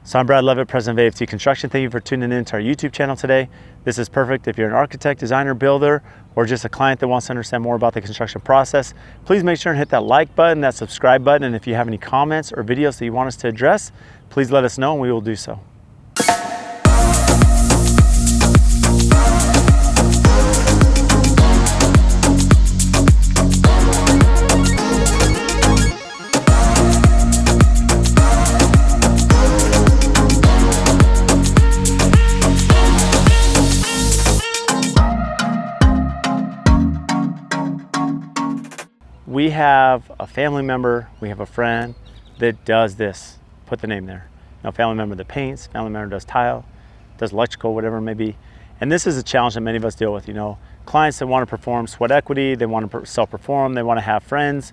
So I'm Brad Levitt, president of AFT Construction. Thank you for tuning in to our YouTube channel today. This is perfect if you're an architect, designer, builder, or just a client that wants to understand more about the construction process. Please make sure and hit that like button, that subscribe button, and if you have any comments or videos that you want us to address, please let us know and we will do so. We have a family member, we have a friend that does this. Put the name there. Now, family member that paints, family member does tile, does electrical, whatever it may be. And this is a challenge that many of us deal with. Clients that want to perform sweat equity, they want to self-perform, they want to have friends,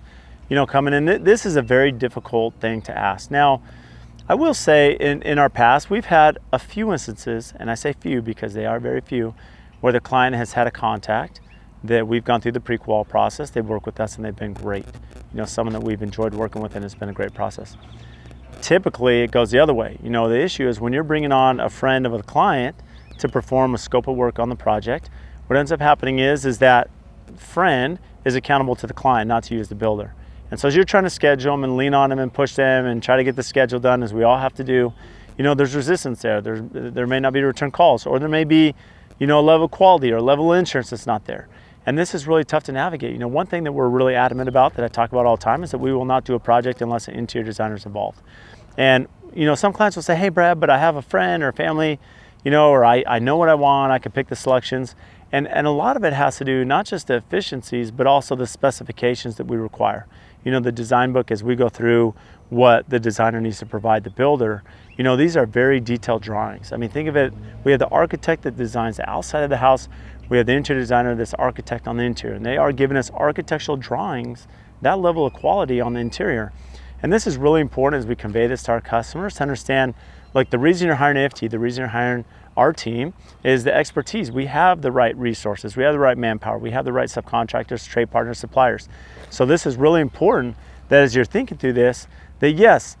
coming in. This is a very difficult thing to ask. Now, I will say in our past, we've had a few instances, and I say few because they are very few, where the client has had a contact that we've gone through the pre-qual process. They've worked with us and they've been great. Someone that we've enjoyed working with and it's been a great process. Typically, it goes the other way. The issue is when you're bringing on a friend of a client to perform a scope of work on the project, what ends up happening is that friend is accountable to the client, not to you as the builder. And so as you're trying to schedule them and lean on them and push them and try to get the schedule done, as we all have to do, there's resistance there. There may not be return calls, or there may be a level of quality or a level of insurance that's not there. And this is really tough to navigate. One thing that we're really adamant about, that I talk about all the time, is that we will not do a project unless an interior designer is involved. And some clients will say, hey Brad, but I have a friend or family, or I know what I want, I can pick the selections. And a lot of it has to do not just the efficiencies, but also the specifications that we require. The design book, as we go through what the designer needs to provide the builder, these are very detailed drawings. I mean, think of it, we have the architect that designs the outside of the house, we have the interior designer that's architect on the interior, and they are giving us architectural drawings, that level of quality on the interior. And this is really important as we convey this to our customers to understand, like, the reason you're hiring AFT, the reason you're hiring our team is the expertise. We have the right resources, we have the right manpower, we have the right subcontractors, trade partners, suppliers. So this is really important that as you're thinking through this, that yes,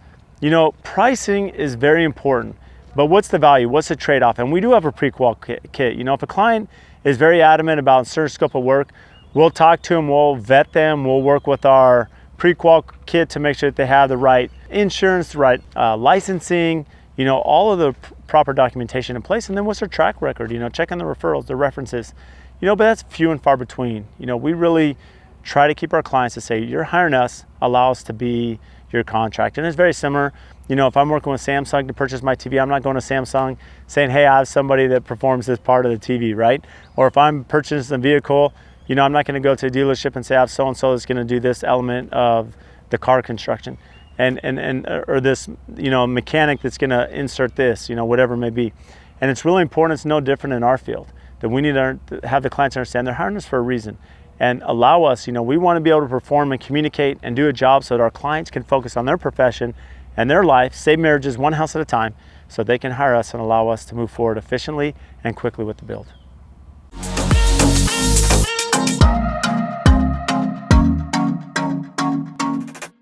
pricing is very important, but what's the value? What's the trade-off? And we do have a pre-qual kit. If a client is very adamant about a certain scope of work, we'll talk to them, we'll vet them, we'll work with our pre-qual kit to make sure that they have the right insurance, the right licensing, all of the proper documentation in place. And then what's their track record? Checking the referrals, the references, but that's few and far between. We really try to keep our clients to say, you're hiring us, allow us to be your contractor. And it's very similar. If I'm working with Samsung to purchase my TV, I'm not going to Samsung saying, hey, I have somebody that performs this part of the TV, right? Or if I'm purchasing a vehicle, I'm not going to go to a dealership and say, I have so-and-so that's going to do this element of the car construction. Or this, mechanic that's going to insert this, whatever it may be. And it's really important. It's no different in our field, that we need to have the clients understand they're hiring us for a reason and allow us, we want to be able to perform and communicate and do a job so that our clients can focus on their profession and their life, save marriages one house at a time, so they can hire us and allow us to move forward efficiently and quickly with the build.